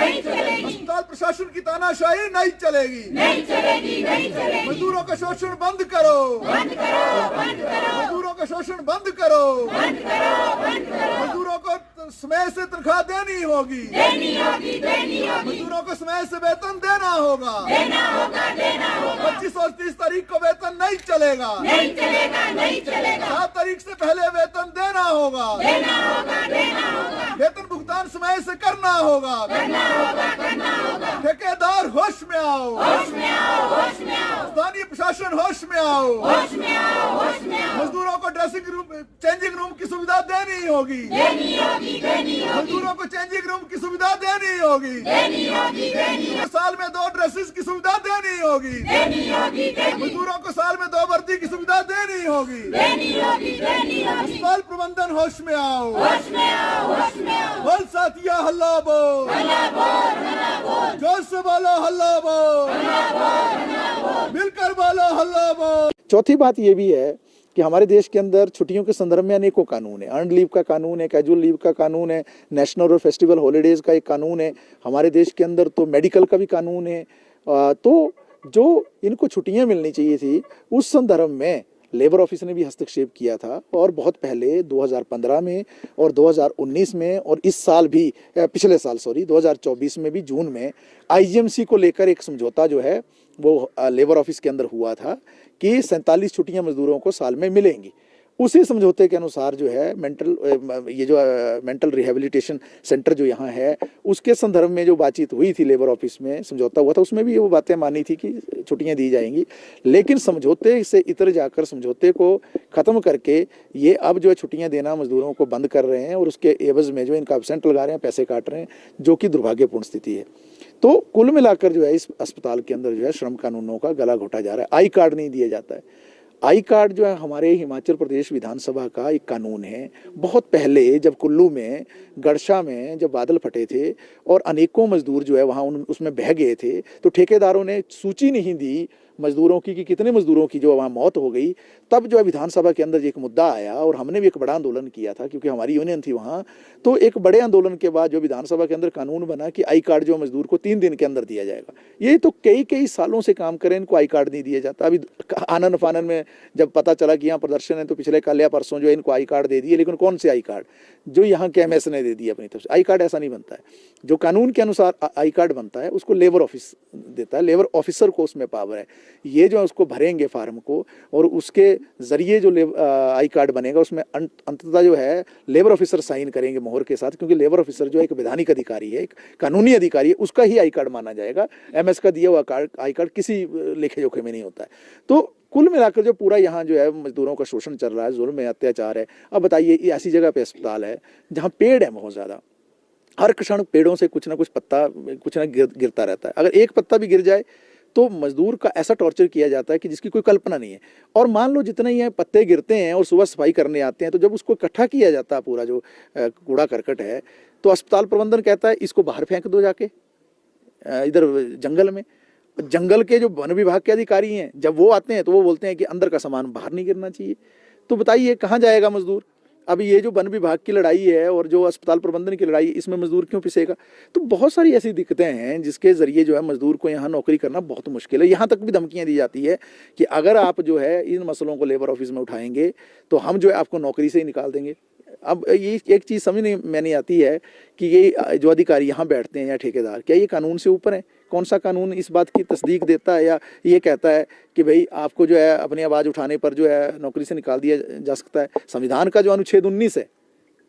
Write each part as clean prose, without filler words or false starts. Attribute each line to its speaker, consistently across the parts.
Speaker 1: अस्पताल प्रशासन की तानाशाही नहीं चलेगी। मजदूरों का शोषण बंद करो। मजदूरों का शोषण बंद करो। मजदूरों को समय से तनख्वाह देनी होगी। मजदूरों को समय से वेतन देना होगा। 25 और 30 तारीख को वेतन नहीं चलेगा। 7 तारीख से पहले वेतन देना होगा। वेतन भुगतान समय से करना होगा। ठेकेदार होश में आओ। स्थानीय प्रशासन होश में आओ। मजदूरों को ड्रेसिंग रूम, चेंजिंग रूम की सुविधा देनी होगी। मजदूरों को चेंजिंग रूम की सुविधा देनी होगी। साल में 2 ड्रेसेस की सुविधा देनी होगी। मजदूरों को साल में 2 वर्दी की सुविधा देनी होगी। अस्पताल प्रबंधन होश में आओ। बोल साथिया हल्ला बोल। जोर से बोलो हल्ला बोल। मिलकर बोलो हल्ला बोल।
Speaker 2: चौथी बात ये भी है कि हमारे देश के अंदर छुट्टियों के संदर्भ में अनेकों कानून है। अर्नड लीव का कानून है, कैजुअल लीव का कानून है, नेशनल और फेस्टिवल हॉलीडेज का एक कानून है। हमारे देश के अंदर तो मेडिकल का भी कानून है। तो जो इनको छुट्टियां मिलनी चाहिए थी उस संदर्भ में लेबर ऑफिस ने भी हस्तक्षेप किया था, और बहुत पहले 2015 में और 2019 में और इस साल भी, पिछले साल 2024 में भी जून में आईजीएमसी को लेकर एक समझौता जो है वो लेबर ऑफिस के अंदर हुआ था कि 47 छुट्टियां मजदूरों को साल में मिलेंगी। उसी समझौते के अनुसार जो है मेंटल रिहेबिलिटेशन सेंटर जो यहाँ है उसके संदर्भ में जो बातचीत हुई थी लेबर ऑफिस में, समझौता हुआ था, उसमें भी वो बातें मानी थी कि छुट्टियां दी जाएंगी। लेकिन समझौते से इतर जाकर समझौते को ख़त्म करके ये अब जो है छुट्टियां देना मजदूरों को बंद कर रहे हैं, और उसके एवज में जो इनका एब्सेंट लगा रहे हैं, पैसे काट रहे हैं, जो कि दुर्भाग्यपूर्ण स्थिति है। तो कुल मिलाकर जो है इस अस्पताल के अंदर जो है श्रम कानूनों का गला घोटा जा रहा है। आई कार्ड नहीं दिया जाता है। आई कार्ड जो है हमारे हिमाचल प्रदेश विधानसभा का एक कानून है। बहुत पहले जब कुल्लू में, गड़शा में जब बादल फटे थे और अनेकों मजदूर जो है वहाँ उसमें बह गए थे, तो ठेकेदारों ने सूची नहीं दी मजदूरों की कि कितने मजदूरों की जो वहाँ मौत हो गई। तब जो है विधानसभा के अंदर एक मुद्दा आया और हमने भी एक बड़ा आंदोलन किया था, क्योंकि हमारी यूनियन थी वहाँ। तो एक बड़े आंदोलन के बाद जो विधानसभा के अंदर कानून बना कि आई कार्ड जो मजदूर को 3 दिन के अंदर दिया जाएगा। ये तो कई सालों से काम करें, इनको आई कार्ड नहीं दिया जाता। अभी आनन फानन में जब पता चला कि यहाँ प्रदर्शन है तो पिछले कल या परसों जो है इनको आई कार्ड दे दिए। लेकिन कौन से आई कार्ड? जो यहाँ के एमएस ने दे दिए अपनी तरफ से। आई कार्ड ऐसा नहीं बनता है। जो कानून के अनुसार आई कार्ड बनता है उसको लेबर ऑफिस देता है, लेबर ऑफिसर को उसमें पावर है। ये जो है उसको भरेंगे फॉर्म को, और उसके जरिए जो आई कार्ड बनेगा उसमें अंततः जो है लेबर ऑफिसर साइन करेंगे मोहर के साथ, क्योंकि लेबर ऑफिसर जो है एक वैधानिक अधिकारी है, एक कानूनी अधिकारी है, उसका ही आई कार्ड माना जाएगा। एमएस का दिया हुआ आई कार्ड किसी लेखे जोखे में नहीं होता है। तो कुल मिलाकर जो पूरा यहाँ जो है मजदूरों का शोषण चल रहा है, जुल्म है, अत्याचार है। अब बताइए, ऐसी जगह पे अस्पताल है जहाँ पेड़ है बहुत ज़्यादा, हर क्षण पेड़ों से कुछ ना कुछ पत्ता कुछ ना गिरता रहता है। अगर एक पत्ता भी गिर जाए तो मजदूर का ऐसा टॉर्चर किया जाता है कि जिसकी कोई कल्पना नहीं है। और मान लो जितने ही पत्ते गिरते हैं और सुबह सफाई करने आते हैं, तो जब उसको इकट्ठा किया जाता है पूरा जो कूड़ा करकट है, तो अस्पताल प्रबंधन कहता है इसको बाहर फेंक दो जाके इधर जंगल में। जंगल के जो वन विभाग के अधिकारी हैं जब वो आते हैं तो वो बोलते हैं कि अंदर का सामान बाहर नहीं गिरना चाहिए। तो बताइए कहाँ जाएगा मजदूर? अभी ये जो वन विभाग की लड़ाई है और जो अस्पताल प्रबंधन की लड़ाई, इसमें मजदूर क्यों पिसेगा? तो बहुत सारी ऐसी दिक्कतें हैं जिसके जरिए जो है मजदूर को यहाँ नौकरी करना बहुत मुश्किल है। यहाँ तक भी धमकियाँ दी जाती है कि अगर आप जो है इन मसलों को लेबर ऑफिस में उठाएंगे तो हम जो है आपको नौकरी से ही निकाल देंगे। अब ये एक चीज़ समझ में नहीं आती है कि ये जो अधिकारी यहाँ बैठते हैं या ठेकेदार, क्या ये कानून से ऊपर है? कौन सा कानून इस बात की तस्दीक देता है या ये कहता है कि भाई आपको जो है अपनी आवाज़ उठाने पर जो है नौकरी से निकाल दिया जा सकता है? संविधान का जो अनुच्छेद 19 है,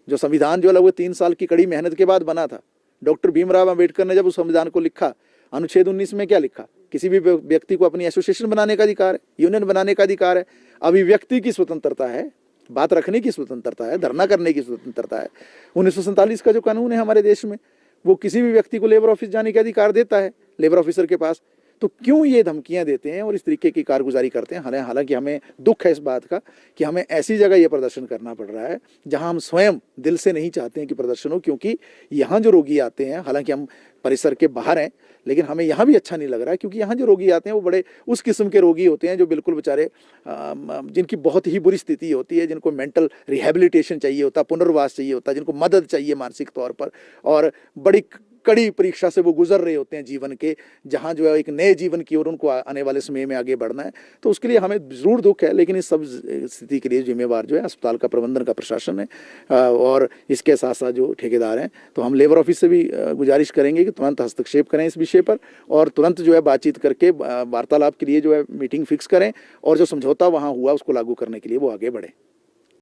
Speaker 2: जो संविधान जो है वो 3 साल की कड़ी मेहनत के बाद बना था। डॉक्टर भीमराव अम्बेडकर ने जब उस संविधान को लिखा, अनुच्छेद 19 में क्या लिखा? किसी भी व्यक्ति को अपनी एसोसिएशन बनाने का अधिकार है, यूनियन बनाने का अधिकार है, अभिव्यक्ति की स्वतंत्रता है, बात रखने की स्वतंत्रता है, धरना करने की स्वतंत्रता है। 1947 का जो कानून है हमारे देश में, वो किसी भी व्यक्ति को लेबर ऑफिस जाने का अधिकार देता है, लेबर ऑफिसर के पास। तो क्यों ये धमकियां देते हैं और इस तरीके की कारगुजारी करते हैं? हालांकि हमें दुख है इस बात का कि हमें ऐसी जगह ये प्रदर्शन करना पड़ रहा है जहां हम स्वयं दिल से नहीं चाहते हैं कि प्रदर्शन हो, क्योंकि यहाँ जो रोगी आते हैं, हालांकि हम परिसर के बाहर हैं, लेकिन हमें यहाँ भी अच्छा नहीं लग रहा है, क्योंकि यहाँ जो रोगी आते हैं वो बड़े उस किस्म के रोगी होते हैं जो बिल्कुल बेचारे जिनकी बहुत ही बुरी स्थिति होती है, जिनको मेंटल रिहेबिलिटेशन चाहिए होता, पुनर्वास चाहिए होता, जिनको मदद चाहिए मानसिक तौर पर, और बड़ी कड़ी परीक्षा से वो गुजर रहे होते हैं जीवन के, जहाँ जो है एक नए जीवन की ओर उनको आने वाले समय में आगे बढ़ना है। तो उसके लिए हमें ज़रूर दुख है, लेकिन इस सब स्थिति के लिए जिम्मेवार जो है अस्पताल का प्रबंधन का प्रशासन है और इसके साथ साथ जो ठेकेदार हैं। तो हम लेबर ऑफिस से भी गुजारिश करेंगे कि तुरंत हस्तक्षेप करें इस विषय पर और तुरंत जो है बातचीत करके वार्तालाप के लिए जो है मीटिंग फिक्स करें और जो समझौता वहाँ हुआ उसको लागू करने के लिए वो आगे बढ़े।